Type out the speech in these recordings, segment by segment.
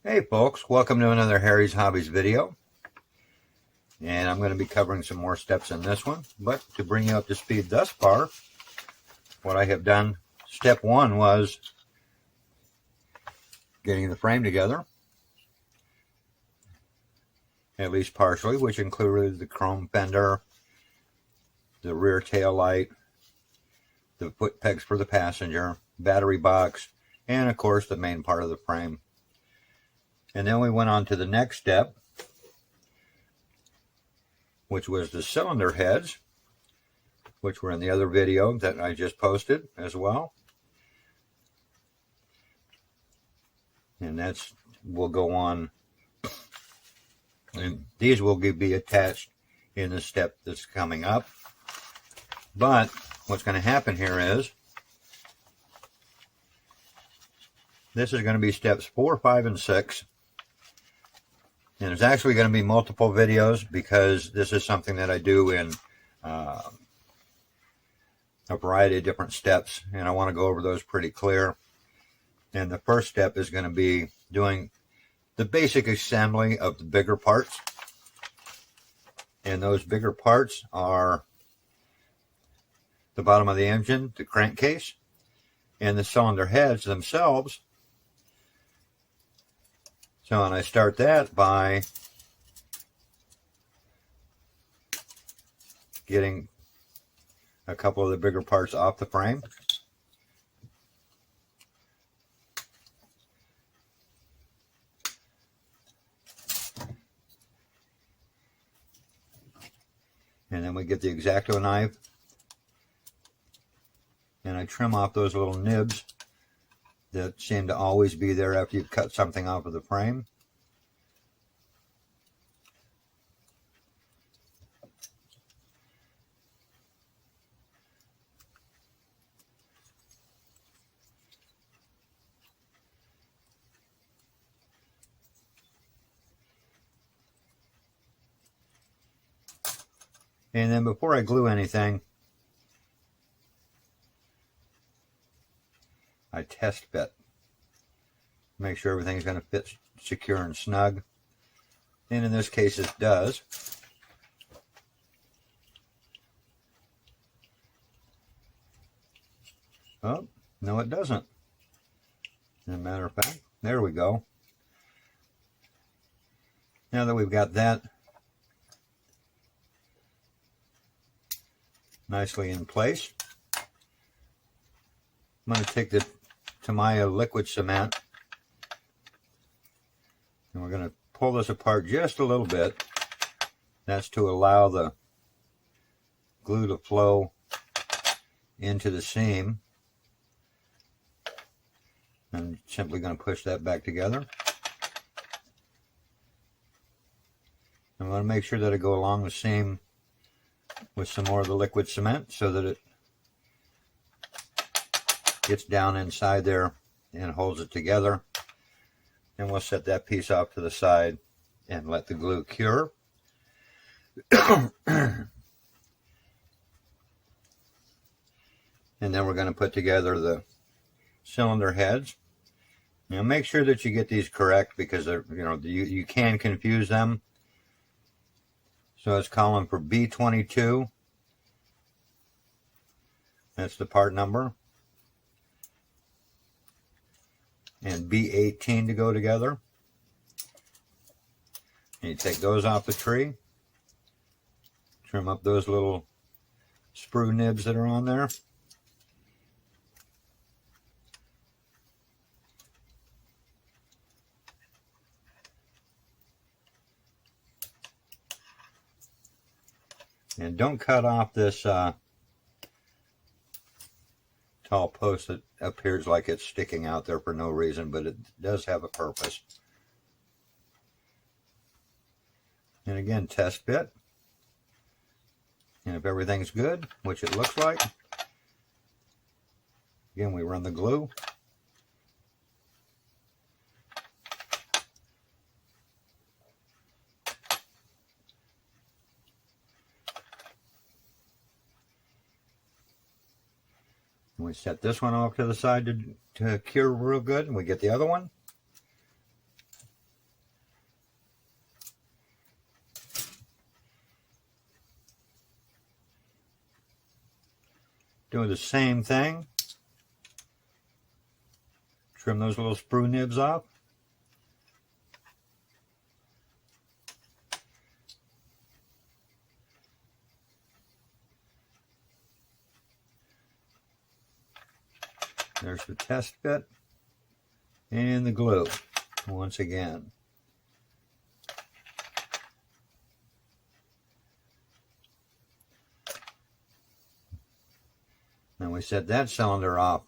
Hey folks, welcome to another Harry's Hobbies video. And I'm going to be covering some more steps in this one. But to bring you up to speed thus far, what I have done, step one was getting the frame together, at least partially, which included the chrome fender, the rear tail light, the foot pegs for the passenger, battery box, and of course the main part of the frame. And then we went on to the next step, which was the cylinder heads, which were in the other video that I just posted as well. And will go on, and these will be attached in the step that's coming up. But what's going to happen here is, this is going to be steps 4, 5, and 6. And there's actually going to be multiple videos because this is something that I do in a variety of different steps, and I want to go over those pretty clear. And the first step is going to be doing the basic assembly of the bigger parts. And those bigger parts are the bottom of the engine, the crankcase, and the cylinder heads themselves. So, and I start that by getting a couple of the bigger parts off the frame. And then we get the X-Acto knife, and I trim off those little nibs that seem to always be there after you've cut something off of the frame. And then before I glue anything, I test fit. Make sure everything's going to fit secure and snug. And in this case it does. Oh, no it doesn't. As a matter of fact, there we go. Now that we've got that nicely in place, I'm going to take the Yamaha liquid cement, and we're going to pull this apart just a little bit. That's to allow the glue to flow into the seam. I'm simply going to push that back together. I'm going to make sure that I go along the seam with some more of the liquid cement so that it gets down inside there and holds it together. And we'll set that piece off to the side and let the glue cure. And then we're going to put together the cylinder heads. Now make sure that you get these correct, because you can confuse them. So it's calling for B22. That's the part number. And B18 to go together. And you take those off the tree. Trim up those little sprue nibs that are on there. And don't cut off this tall post that appears like it's sticking out there for no reason, but it does have a purpose. And again, test fit. And if everything's good, which it looks like, again, we run the glue. We set this one off to the side to cure real good, and we get the other one. doing the same thing. Trim those little sprue nibs off. There's the test bit and the glue once again. Now we set that cylinder off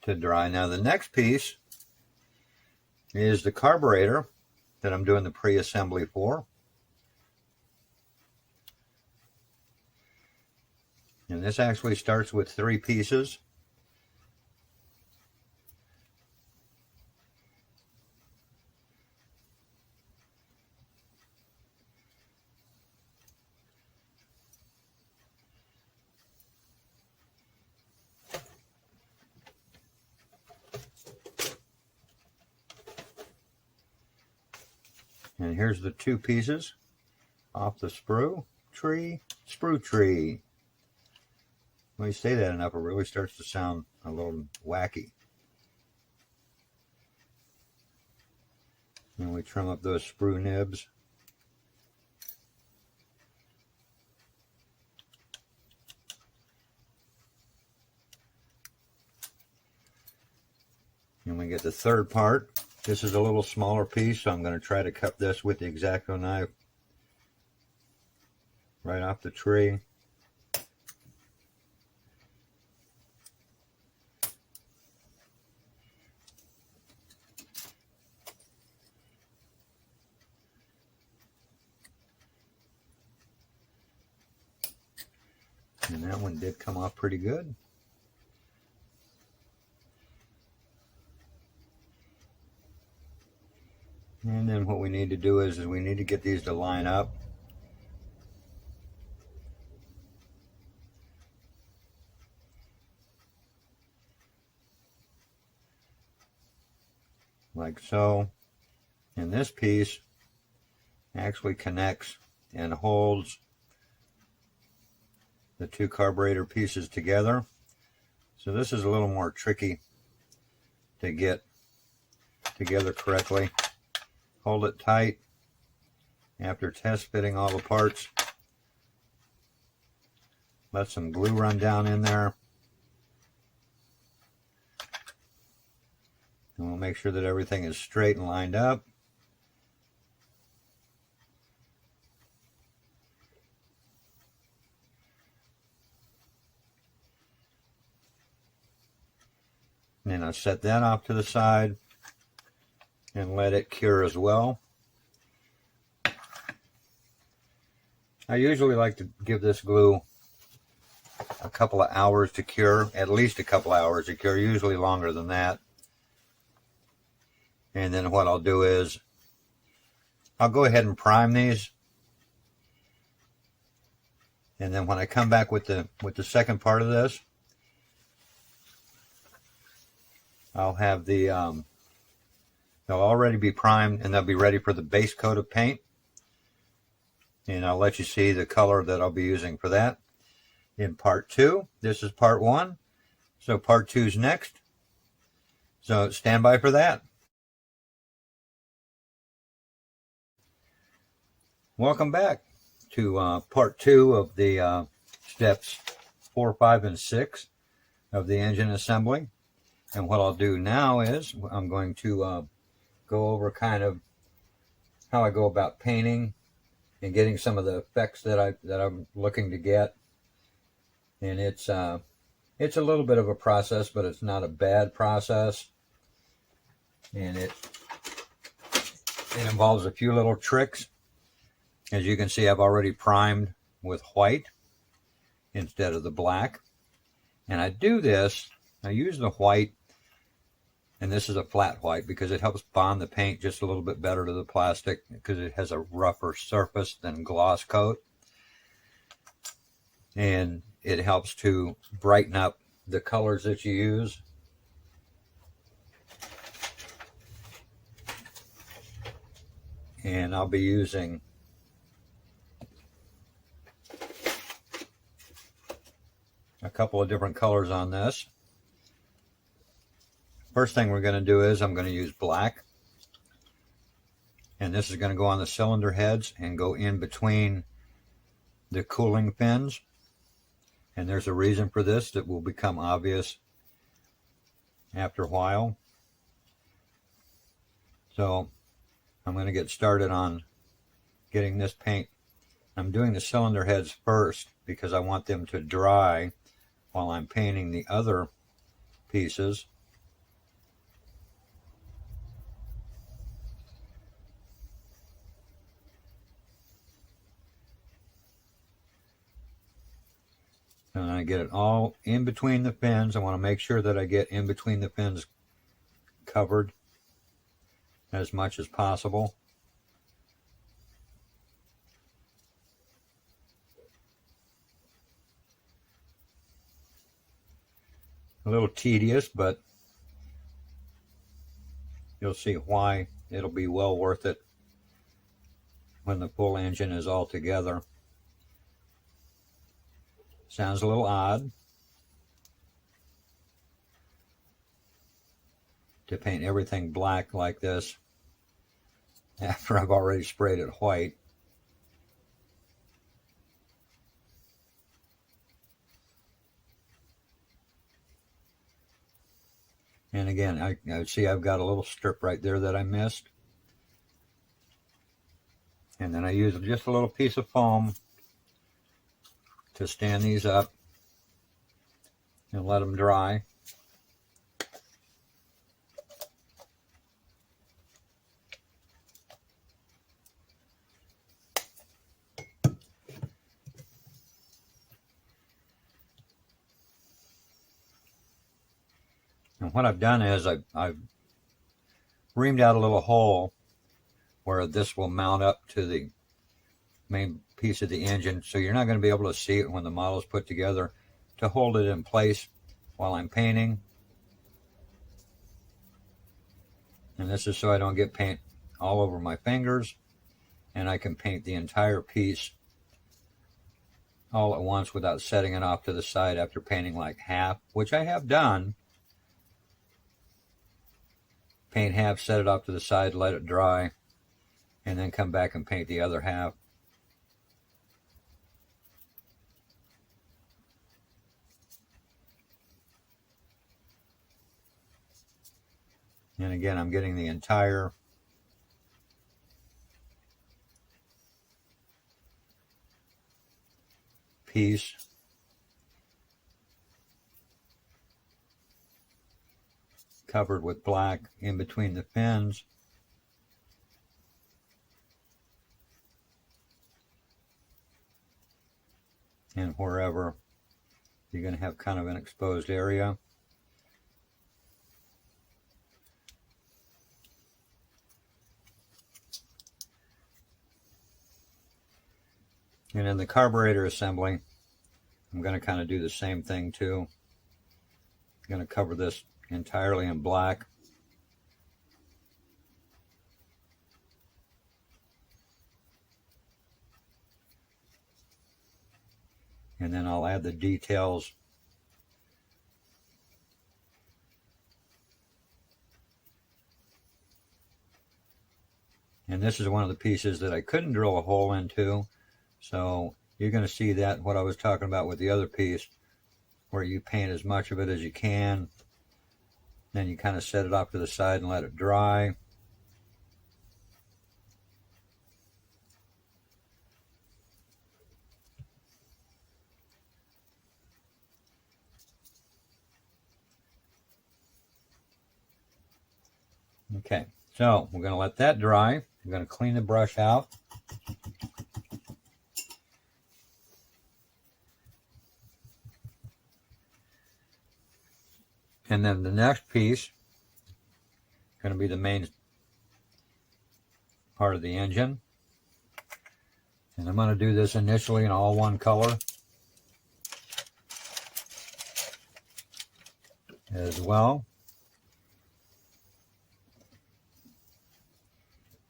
to dry. Now the next piece is the carburetor that I'm doing the pre-assembly for. And this actually starts with 3 pieces. And here's the 2 pieces off the sprue tree. When you say that enough, it really starts to sound a little wacky. And we trim up those sprue nibs. And we get the third part. This is a little smaller piece, so I'm going to try to cut this with the X-Acto knife right off the tree. And that one did come off pretty good. And then what we need to do is we need to get these to line up. Like so. And this piece actually connects and holds the 2 carburetor pieces together. So this is a little more tricky to get together correctly. Hold it tight after test fitting all the parts. Let some glue run down in there. And we'll make sure that everything is straight and lined up. And then I'll set that off to the side and let it cure as well. I usually like to give this glue a couple of hours to cure, at least a couple hours to cure, usually longer than that. And then what I'll do is I'll go ahead and prime these. And then when I come back with the second part of this, I'll have the they'll already be primed and they'll be ready for the base coat of paint. And I'll let you see the color that I'll be using for that in part 2. This is part 1. So part 2 is next. So stand by for that. Welcome back to part 2 of the steps 4, 5, and 6 of the engine assembly. And what I'll do now is I'm going to go over kind of how I go about painting and getting some of the effects that I'm looking to get. And it's a little bit of a process, but it's not a bad process. And it involves a few little tricks. As you can see, I've already primed with white instead of the black. And I do this, I use the white, and this is a flat white because it helps bond the paint just a little bit better to the plastic because it has a rougher surface than gloss coat. And it helps to brighten up the colors that you use. And I'll be using a couple of different colors on this. First thing we're going to do is I'm going to use black. And this is going to go on the cylinder heads and go in between the cooling fins. And there's a reason for this that will become obvious after a while. So I'm going to get started on getting this paint. I'm doing the cylinder heads first because I want them to dry while I'm painting the other pieces. And I get it all in between the fins. I want to make sure that I get in between the fins covered as much as possible. A little tedious, but you'll see why it'll be well worth it when the full engine is all together. Sounds a little odd to paint everything black like this after I've already sprayed it white. And again, I see I've got a little strip right there that I missed. And then I use just a little piece of foam to stand these up and let them dry. And what I've done is I've reamed out a little hole where this will mount up to the main piece of the engine, so you're not going to be able to see it when the model is put together, to hold it in place while I'm painting. And this is so I don't get paint all over my fingers, and I can paint the entire piece all at once without setting it off to the side after painting like half, which I have done. Paint half, set it off to the side, let it dry, and then come back and paint the other half. And again, I'm getting the entire piece covered with black in between the fins. And wherever you're going to have kind of an exposed area. And in the carburetor assembly, I'm going to kind of do the same thing too. I'm going to cover this entirely in black. And then I'll add the details. And this is one of the pieces that I couldn't drill a hole into. So you're going to see that, what I was talking about with the other piece, where you paint as much of it as you can. Then you kind of set it off to the side and let it dry. Okay, so we're going to let that dry. I'm going to clean the brush out. And then the next piece is going to be the main part of the engine. And I'm going to do this initially in all one color as well.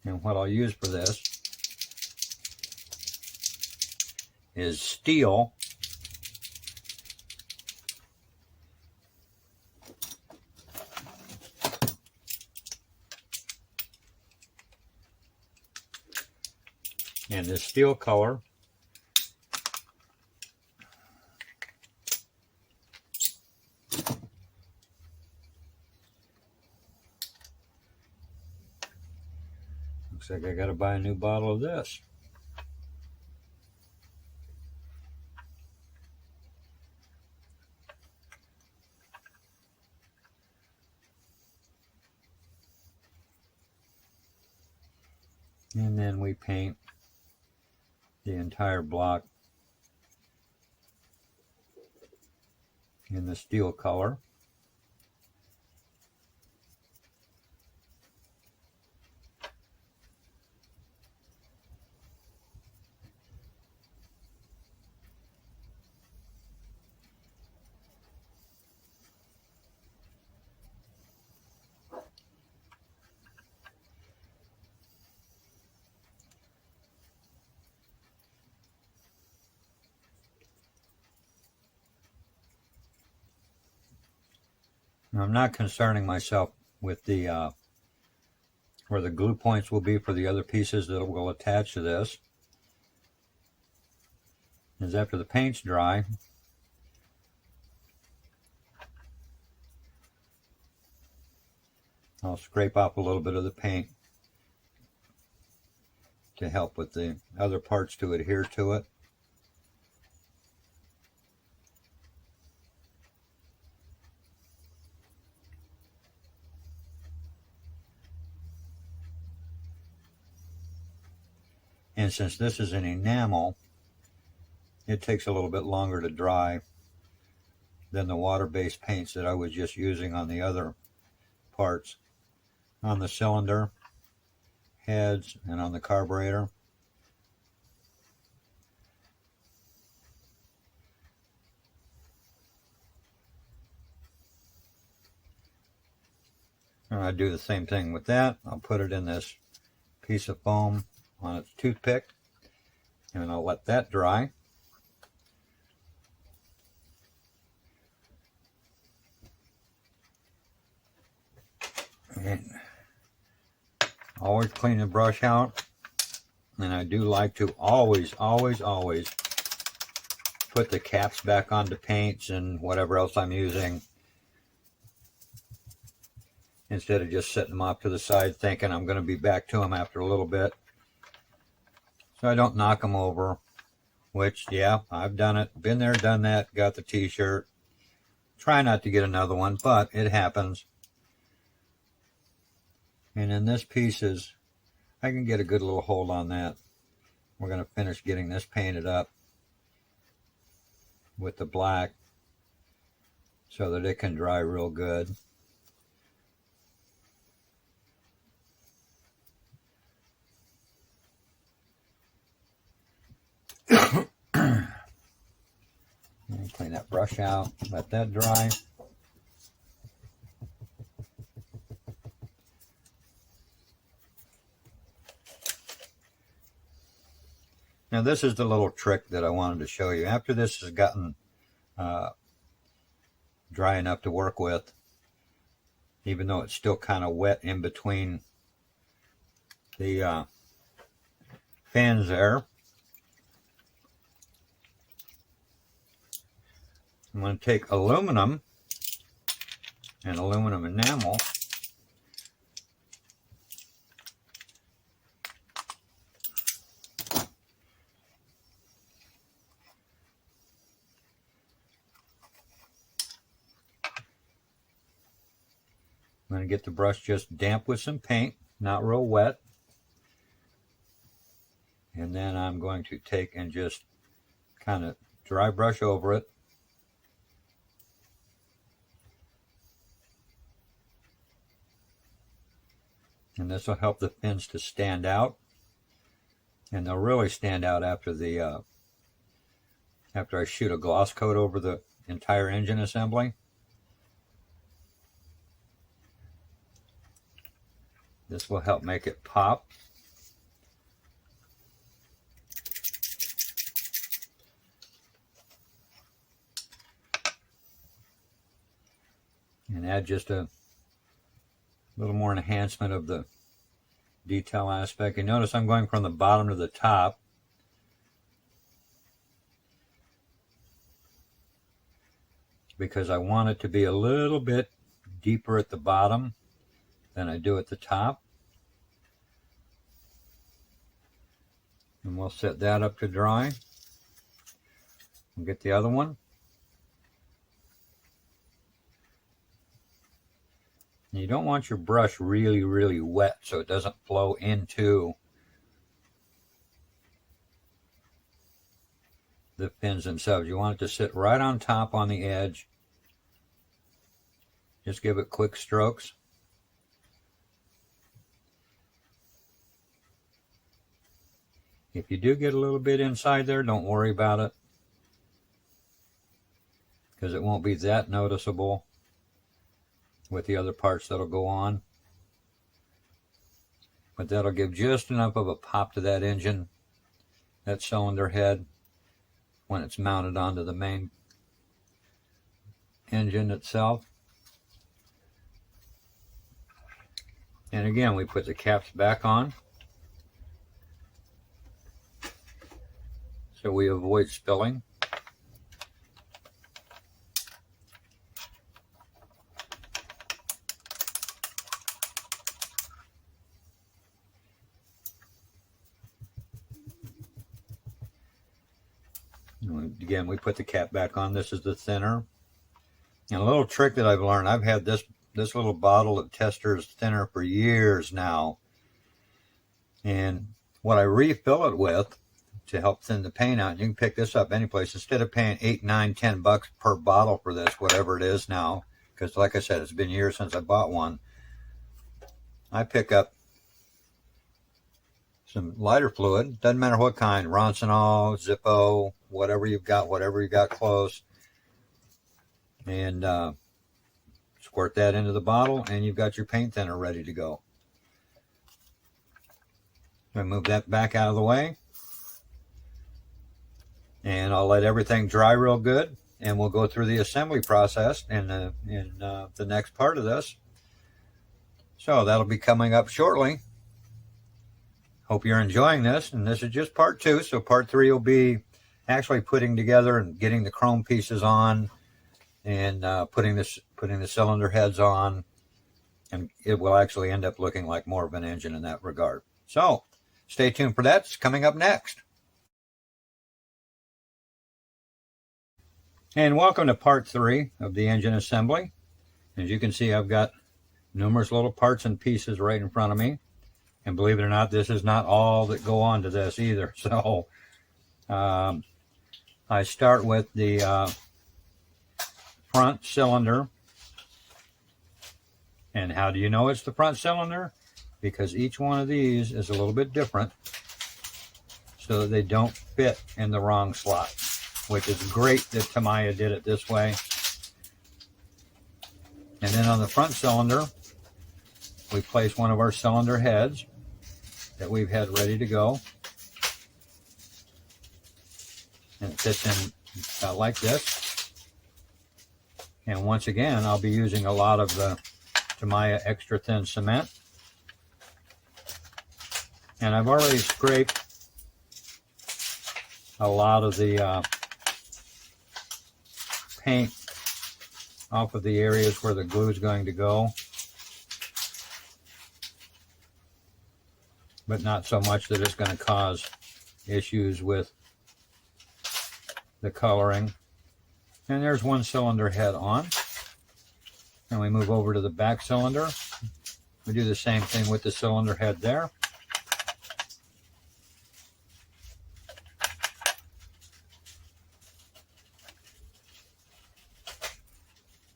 And what I'll use for this is steel And this steel color looks like I gotta buy a new bottle of this. And then we paint the entire block in the steel color. Now, I'm not concerning myself with the where the glue points will be for the other pieces that will attach to this. Is after the paint's dry, I'll scrape off a little bit of the paint to help with the other parts to adhere to it. And since this is an enamel, it takes a little bit longer to dry than the water-based paints that I was just using on the other parts, on the cylinder heads and on the carburetor. And I do the same thing with that. I'll put it in this piece of foam on its toothpick, and I'll let that dry. And always clean the brush out, and I do like to always put the caps back onto paints and whatever else I'm using, instead of just setting them off to the side thinking I'm going to be back to them after a little bit. So I don't knock them over, which, yeah, I've done it. Been there, done that, got the t-shirt. Try not to get another one, but it happens. And then this piece is, I can get a good little hold on that. We're going to finish getting this painted up with the black so that it can dry real good. Clean that brush out, let that dry. Now this is the little trick that I wanted to show you. After this has gotten dry enough to work with, even though it's still kind of wet in between the fans there, I'm going to take aluminum and aluminum enamel, I'm going to get the brush just damp with some paint, not real wet. And then I'm going to take and just kind of dry brush over it. And this will help the fins to stand out. And they'll really stand out after the after I shoot a gloss coat over the entire engine assembly. This will help make it pop. And add just a little more enhancement of the detail aspect. And notice I'm going from the bottom to the top. because I want it to be a little bit deeper at the bottom than I do at the top. And we'll set that up to dry. We'll get the other one. And you don't want your brush really, really wet so it doesn't flow into the pins themselves. You want it to sit right on top on the edge. Just give it quick strokes. If you do get a little bit inside there, don't worry about it, because it won't be that noticeable with the other parts that'll go on. But that'll give just enough of a pop to that engine, that cylinder head, when it's mounted onto the main engine itself. And again, we put the caps back on so we avoid spilling. Again, we put the cap back on. This is the thinner. And a little trick that I've learned, I've had this little bottle of Testor's thinner for years now. And what I refill it with to help thin the paint out, you can pick this up any place. Instead of paying $8, $9, $10 per bottle for this, whatever it is now, because like I said, it's been years since I bought one, I pick up some lighter fluid, doesn't matter what kind, Ronsonol, Zippo, whatever you got close, and squirt that into the bottle, and you've got your paint thinner ready to go. I move that back out of the way, and I'll let everything dry real good, and we'll go through the assembly process in the next part of this. So that'll be coming up shortly. Hope you're enjoying this, and this is just part 2, so part 3 will be actually putting together and getting the chrome pieces on, and putting the cylinder heads on, and it will actually end up looking like more of an engine in that regard. So stay tuned for that. It's coming up next. And welcome to part 3 of the engine assembly. As you can see, I've got numerous little parts and pieces right in front of me. And believe it or not, this is not all that go on to this either. So I start with the front cylinder. And how do you know it's the front cylinder? Because each one of these is a little bit different, so that they don't fit in the wrong slot, which is great that Tamiya did it this way. And then on the front cylinder, we place one of our cylinder heads that we've had ready to go. And it fits in like this. And once again, I'll be using a lot of the Tamiya extra thin cement. And I've already scraped a lot of the paint off of the areas where the glue is going to go, but not so much that it's going to cause issues with the coloring. And there's one cylinder head on. And we move over to the back cylinder. We do the same thing with the cylinder head there.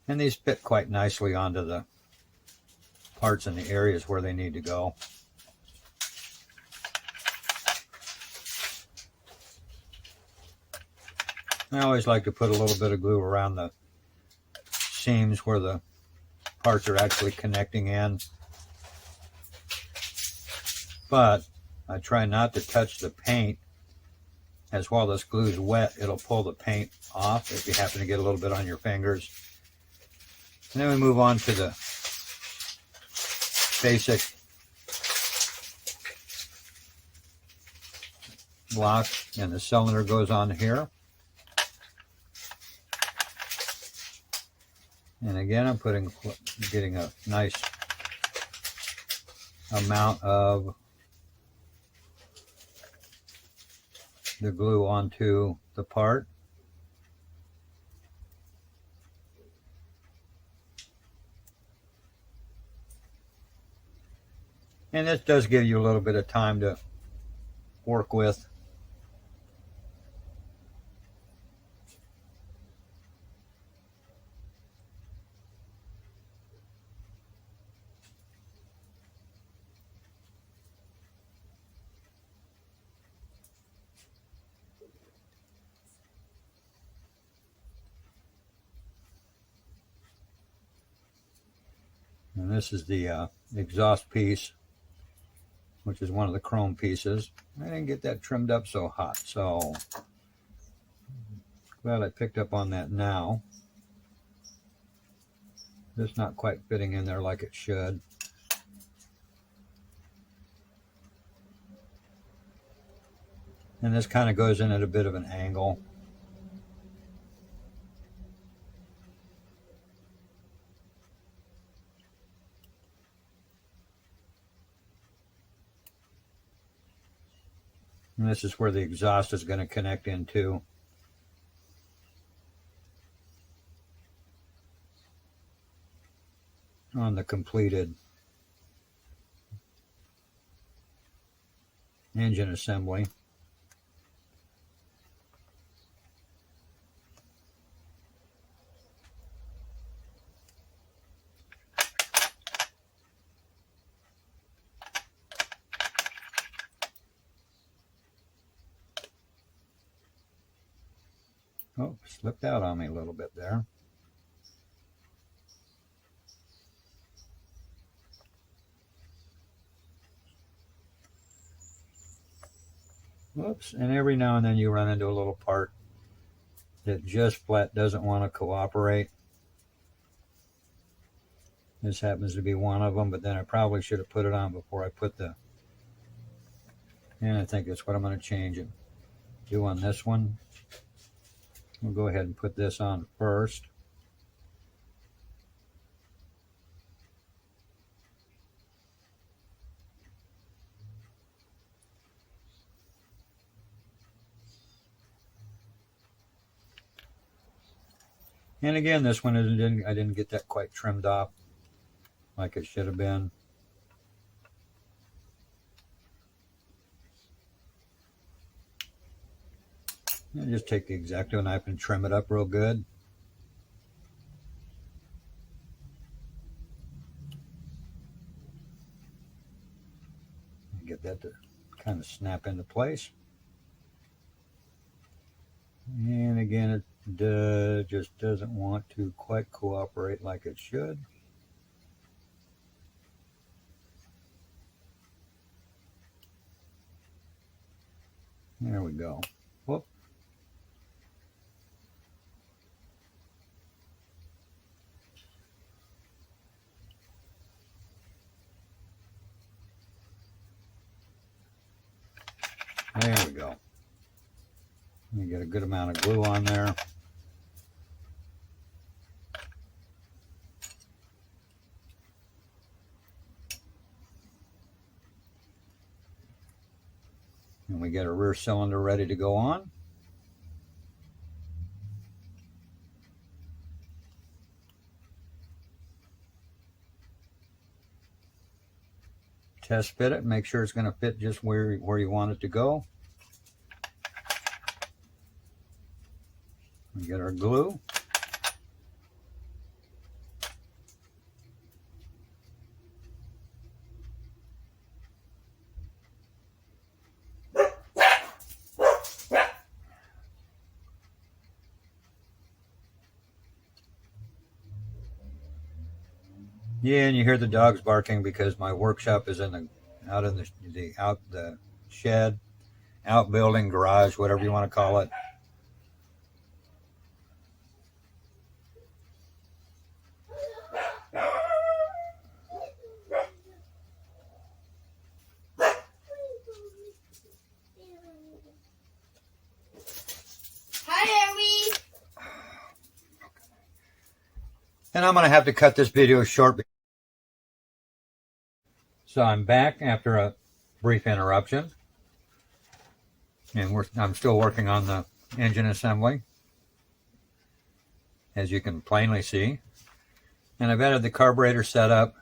And these fit quite nicely onto the parts and the areas where they need to go. I always like to put a little bit of glue around the seams where the parts are actually connecting in. But I try not to touch the paint, as while this glue is wet, it'll pull the paint off if you happen to get a little bit on your fingers. And then we move on to the basic block, and the cylinder goes on here. And again, I'm getting a nice amount of the glue onto the part. And this does give you a little bit of time to work with. And this is the exhaust piece, which is one of the chrome pieces. I didn't get that trimmed up so hot, so glad I picked up on that now. Just not quite fitting in there like it should. And this kind of goes in at a bit of an angle. And this is where the exhaust is going to connect into. On the completed engine assembly. Oh, slipped out on me a little bit there. Whoops, and every now and then you run into a little part that just flat doesn't want to cooperate. This happens to be one of them, but then I probably should have put it on before I put the, and I think that's what I'm going to change and do on this one. We'll go ahead and put this on first. And again, this one I didn't get that quite trimmed off like it should have been. And just take the X-Acto knife and trim it up real good. Get that to kind of snap into place. And again, it just doesn't want to quite cooperate like it should. There we go. Whoop. There we go. You get a good amount of glue on there. And we get a rear cylinder ready to go on. Test fit it, make sure it's going to fit just where you want it to go. We get our glue. Yeah, and you hear the dogs barking because my workshop is out in the shed, outbuilding, garage, whatever you want to call it. And I'm going to have to cut this video short. So I'm back after a brief interruption. And I'm still working on the engine assembly, as you can plainly see. And I've added the carburetor setup.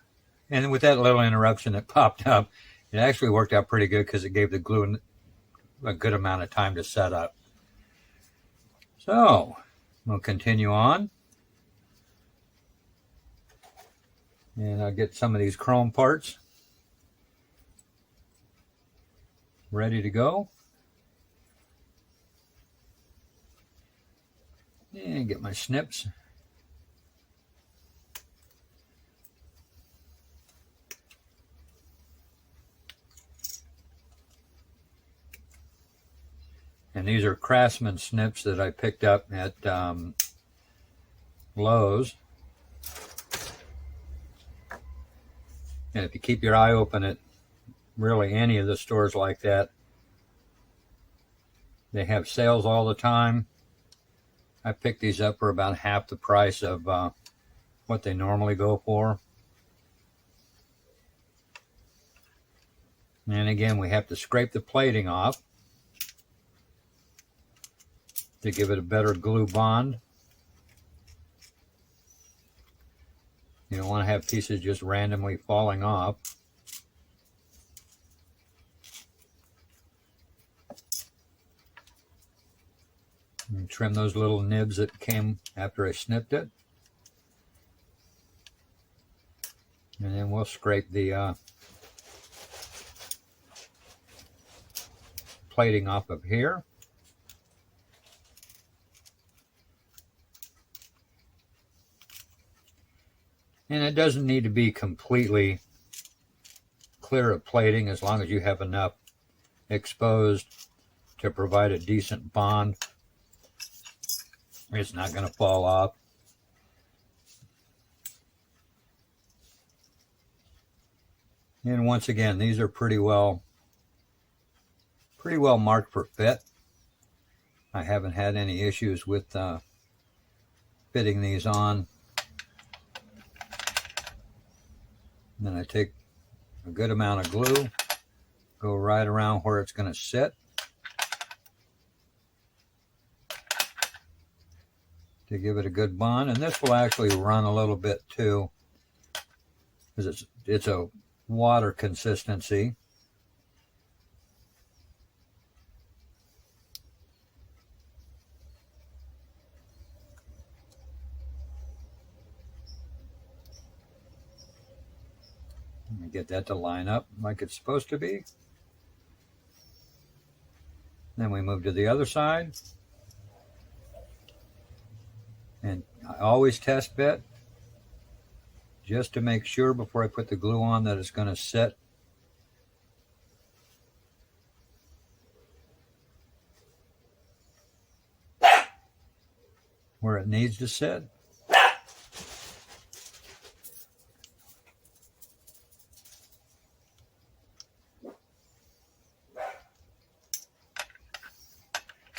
And with that little interruption that popped up, it actually worked out pretty good because it gave the glue a good amount of time to set up. So we'll continue on. And I'll get some of these chrome parts ready to go. And get my snips. And these are Craftsman snips that I picked up at Lowe's. And if you keep your eye open at really any of the stores like that, they have sales all the time. I picked these up for about half the price of what they normally go for. And again, we have to scrape the plating off to give it a better glue bond. You don't want to have pieces just randomly falling off. And trim those little nibs that came after I snipped it. And then we'll scrape the plating off of here. And it doesn't need to be completely clear of plating as long as you have enough exposed to provide a decent bond. It's not going to fall off. And once again, these are pretty well marked for fit. I haven't had any issues with fitting these on. And then I take a good amount of glue, go right around where it's going to sit. To give it a good bond. And this will actually run a little bit too, because it's a water consistency. Let me get that to line up like it's supposed to be. Then we move to the other side. And I always test bit just to make sure before I put the glue on that it's going to sit. Where it needs to sit.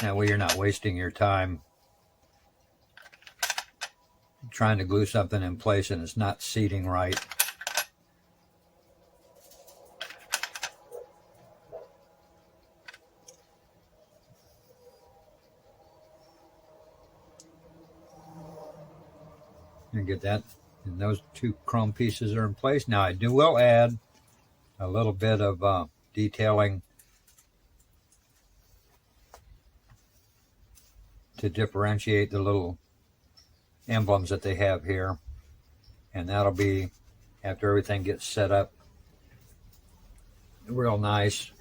That way you're not wasting your time trying to glue something in place and it's not seating right. And get that, and those two chrome pieces are in place. Now I will add a little bit of detailing to differentiate the little emblems that they have here, and that'll be after everything gets set up real nice.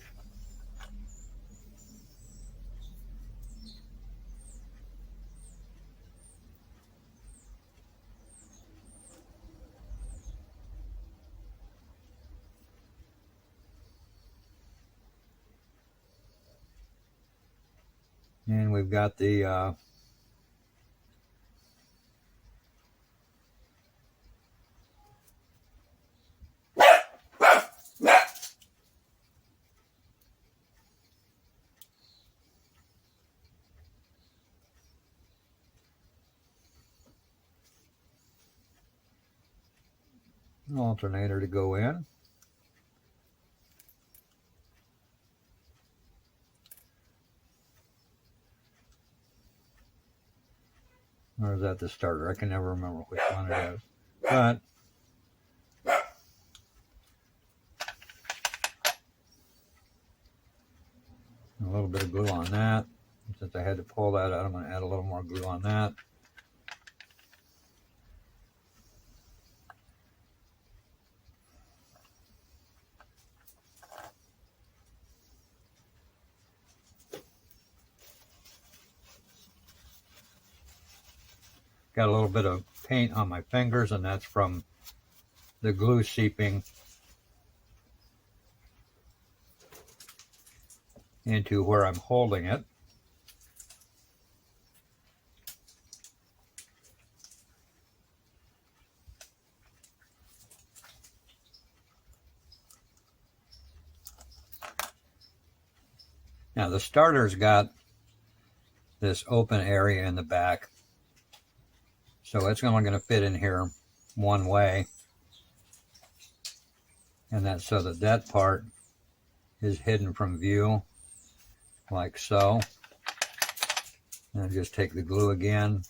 And we've got the alternator to go in. Or is that the starter? I can never remember which one it is. But a little bit of glue on that. Since I had to pull that out, I'm going to add a little more glue on that. Got a little bit of paint on my fingers, and that's from the glue seeping into where I'm holding it. Now the starter's got this open area in the back, so it's only going to fit in here one way, and that's so that that part is hidden from view, like so. And just take the glue again,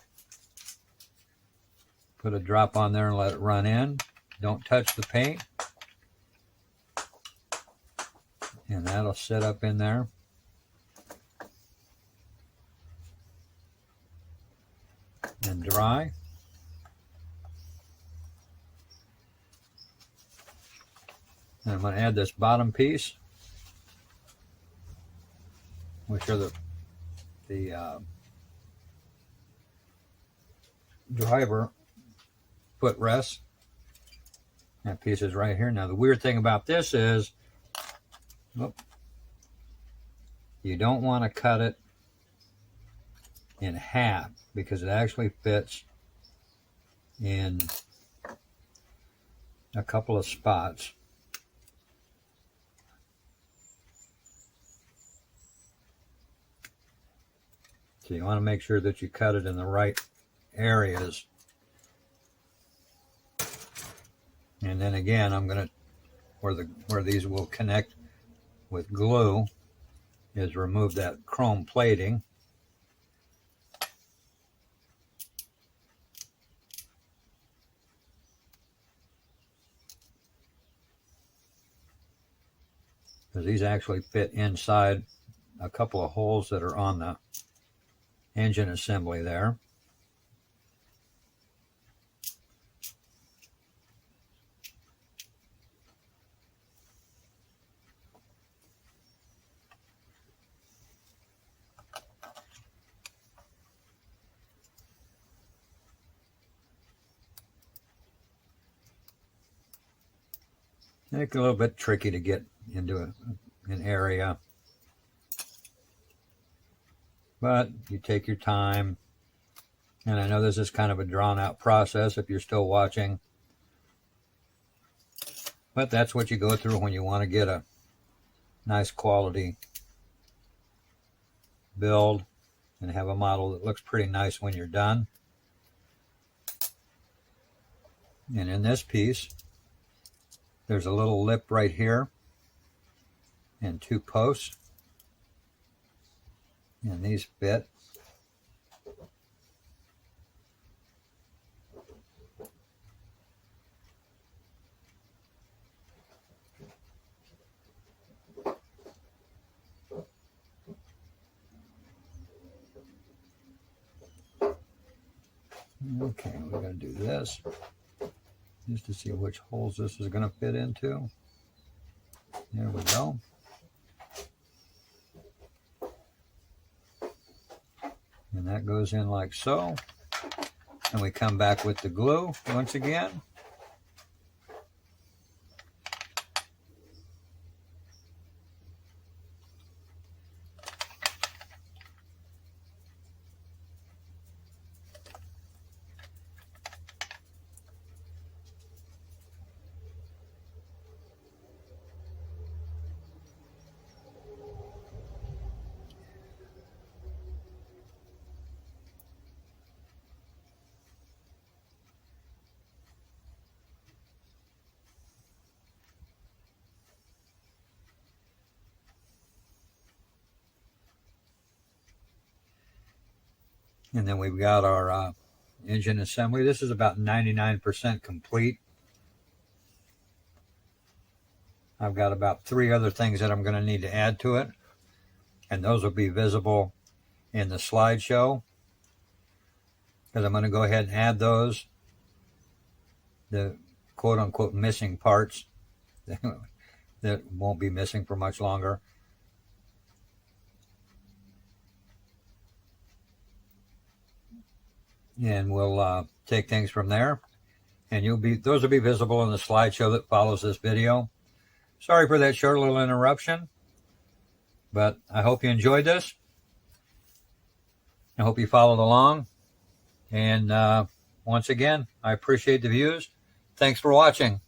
put a drop on there and let it run in. Don't touch the paint, and that'll sit up in there. And dry. And I'm going to add this bottom piece, which are the driver footrests. That piece is right here. Now the weird thing about this is, you don't want to cut it in half, because it actually fits in a couple of spots. So you want to make sure that you cut it in the right areas. And then again, I'm going to, where these will connect with glue, is remove that chrome plating. Because these actually fit inside a couple of holes that are on the engine assembly there. It's a little bit tricky to get into an area, but you take your time. And I know this is kind of a drawn out process if you're still watching, but that's what you go through when you want to get a nice quality build and have a model that looks pretty nice when you're done. And in this piece, there's a little lip right here and two posts, and these fit. Okay, we're going to do this just to see which holes this is going to fit into. There we go. And that goes in like so. And we come back with the glue once again. And then we've got our engine assembly. This is about 99% complete. I've got about 3 other things that I'm going to need to add to it, and those will be visible in the slideshow, because I'm going to go ahead and add those, the quote-unquote missing parts that won't be missing for much longer. And we'll take things from there, and those will be visible in the slideshow that follows this video. Sorry for that short little interruption, but I hope you enjoyed this. I hope you followed along, and once again, I appreciate the views. Thanks for watching.